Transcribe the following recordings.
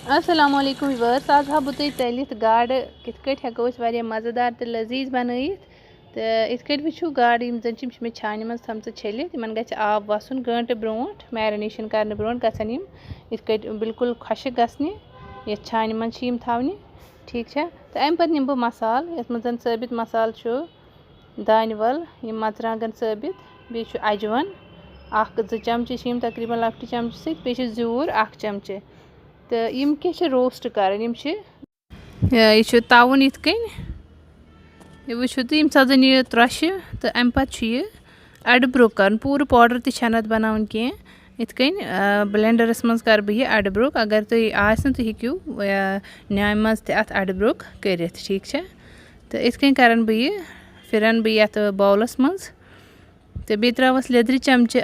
अस्सलाम वालेकुम व्यूअर्स। आज हा बह तलित गाड़ कित कट हेको वारिया मज़ेदार तो लजीज बनइथ। तो इत कट वुचु गाड़ यम जन मे छान मज थम छलित इन गछ आब वसन गंटे ब्रोट मैरिनेशन करने ब्रोट गसन यम इत कट बिल्कुल खुशक गसने ये छान मज थवने ठीक है। तो अम पत निम बह मसाल ये मज साबित मसाल दान वल यम मरचांगन साबित बे अजवन ज चमचे तकरीबन लकट चमचे सत जूर चमचे। तो यम क्या रोस्ट कर यह तवन इत कन यह वो तो यम सजन यह त्रश तो अम पत अड़ब्रो कर पूरा पाउडर तन बनान कह इत कन ब्लेंडरस मज कर बह यह अड़ब्रोक अगर तुम आसन तो हेक्यू न्याय मज अत अड़ब्रोक कर ठीक है। तो इत कन कर बह फिरन बह ये बाउलस मज तो बे त्रवस लेदर चमचे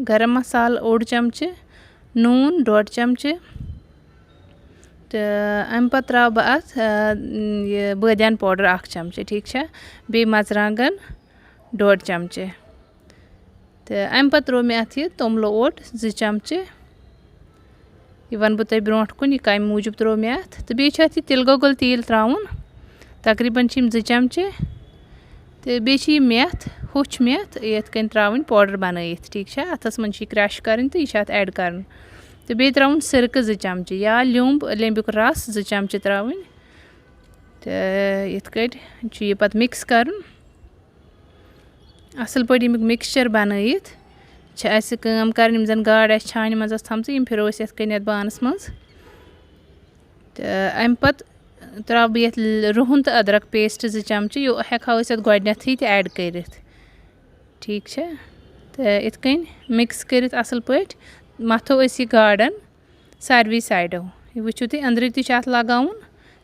गरम मसाल ओड चमचे नून 1.5 चमचे तो अम पत त्रा बह अत यह बदियान पाउडर 1 चमचे ठीक है। बे मरचांगन 1.5 चमचे तो अम पत त्रो मे अत तोमलो ओट 2 चमचे यह वन बह तुम ब्रोट कुन यह कम मूजूब त्रो मे अत। तो बे तिल गोगल तेल त्राउन तकरीबन 2 चमचे तो बे मेथ हुच मेथ ये कन त्रावन पाउडर बनइथ ठीक है। अथस मन क्रश कर तो यह ऐड कर तो बे त्राउन सिरक 2 चमचे या लेम्बुक रस 2 चमचे त्रावन तो इत कट यह पत मिक्स कर असल पे मिक्सचर बनइथ कर जन गाड़ छान मज थम फिर ये बानस मज तो अम पत त्रा बह रुहन तो अदरक पेस्ट 2 चमचे यह हेको गोडनथ ऐड कर ठीक है। तो इत कन मिक्स कर असल पे मथो यह गाड़न सारवी साइडो यह वो तुम अंदर तत लगान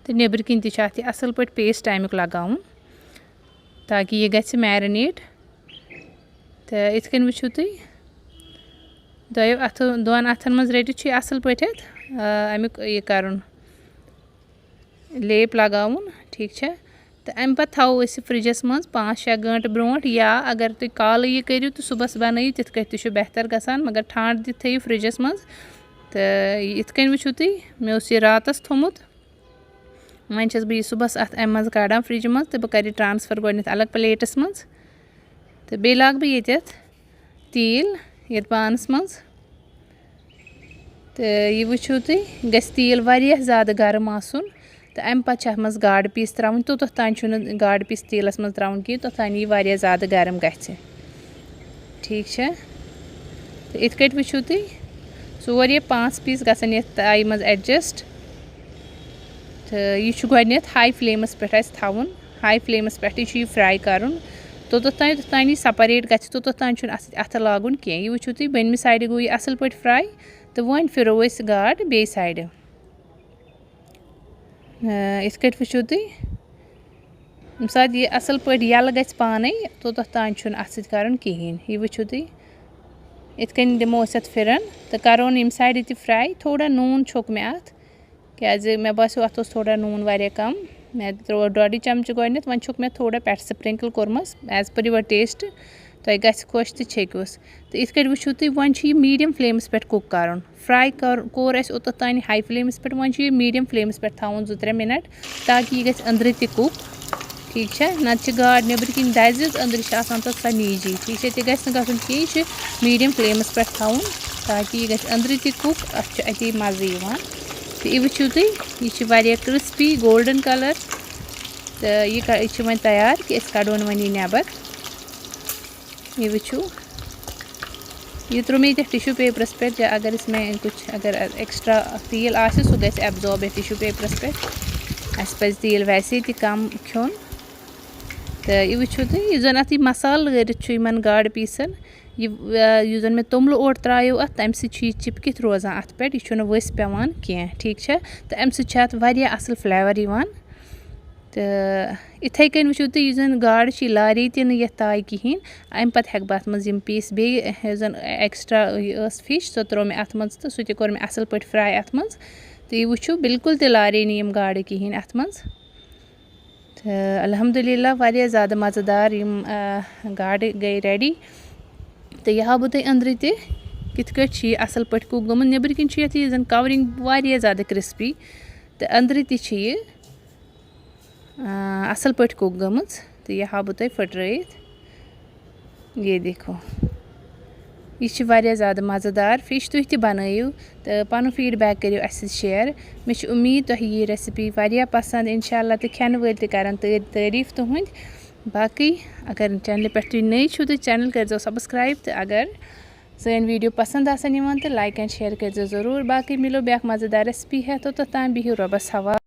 तो नेबर कन तत असल पे पेस्ट अमुक लगान ताकि यह गि मैरिनेट। तो इत कन वो तुम दोयो अथो 2 अथन मज रटित असल पे अमुक यह कर लेप लगान ठीक है। तो अम पत थो फ्रिजस मज 5-6 घंटे ब्रोट या अगर तुम काल यह करो तो सुबह बनइो तिथ कट बेहतर गसान मगर ठंड दिथ थो फ्रिजस मज। तो इत कन वो तुम मे यह रातस थोमुत वन छस बह सुबह अत अम मज कड़ान फ्रिज मज तो बह कर ट्रांसफर गोडनथ अलग प्लेटस मज तो बे लाग बह ये तेल ये पानस मज तो यह वो तुम गि तेल वारिया ज़्यादा गर्म आसन तो अम पत मज गाड़ पीस त्रावन तोत तान गाड़ पीस तेलस मज त्रावन कह तोत तान यह वारिया ज़्यादा गर्म गि ठीक है। तो इत कट वो तुम 4 या 5 पीस गसन ये ताई मज एडजस्ट तो यह गोडनथ हाई फ्लेमस पे थवन हाई फ्लेमस पे यह फ्राई कर तोत तान सपरेट गोत तान अथ लागन कह यह वो तुम बनमि साइड गो यह असल पे फ्राई तो वन फिरो गाड़ बे साइड इत कट वो तुम यम सात यह असल पे यल गि पाने तोत तान अथ कर कहें यह वो तुम इत कन दिमो फिरन तो करो यम साइड तह फ्राई थोड़ा नून छोक मे अत क्या मे बासो अत थोड़ा नून वारिया कम मे त्रो 1.5 चमचे गोडनथ वन छोक मे थोड़ा पे स्प्रिंकल कोर्मस एज पर योर टेस्ट तुम गि खुश तो छेकोस। तो इत कट वो तुम वन मीडियम फ्लेमस पे कुक कर फ्राई कोर ओत तान हाई फ्लेमस पे वन मीडियम फ्लेमस पे थवन 2-3 मिनट ताकि यह गि अंदर तह कुक ठीक है। नत गाड़ नेबर कन दज अंदर सह नीजी ठीक है। तह गि कह मीडियम फ्लेमस पे थवन ताकि यह गि अंदर तह कुक अत मज़े तो यह वो तुम यह वारिया क्रिस्पी गोल्डन कलर तो यह वो तैयार कि कड़ोन वन यह नेबर यह वो यह त्रो मे टिश्यू पेपरस पे अगर इसमें कुछ अगर एक्स्ट्रा तेल आ सह गि एब्जॉर्ब टिश्यू पेपरस पे अस पज तेल वैसे तह कम खोन। तो यह वो तुम यह जन अत मसाल लगित गाड़ पीसन यह जन मे तोमल ओट त्रायो अत तम सह चिपकित रोजान अत पे यह वस पेवान कह ठीक है। तो अम सत वारिया असल फ्लेवर यवान तो इथे कन वो तुम जन गाड़ लारे तह ये ताय कहें अम पत हेक बह अत पीस बे जन एक्स्ट्रा फिश सो त्रो मे अत मज तो सह कोर मे असल पे फ्राई अत मज तो यह वो बिल्कुल तह लारे यम गाड़ कहें अत मज। तो अल्हम्दुलिल्लाह वारिया ज़्यादा मज़ेदार यम गाड़ गई रेडी। तो यह बह तुम अंदर कित कट असल पट कुक गम नबर किन ये जन कवरिंग वारिया ज़्यादा क्रिस्पी तो अंदर ती असल पट कुक गम तो यह हाव बह फटरत ये देखो यह वारिया ज़्यादा मज़ेदार फिश तुम तनाइव तो पन फीडबैक करो अस शेयर मे उम्मीद तुह यह रेसिपी वारिया पसंद इंशाल्लाह तो खेन वाल तन तारीफ तुहद बाकी अगर चैनल पे तुम नई छो तो चैनल कर सब्सक्राइब तो अगर सन वीडियो पसंद आसान तो लाइक एंड शेयर कर ज़रूर बाकी मिलो ब्याक मज़ेदार रेसिपी है तो तोतान बिहु रबस हवा।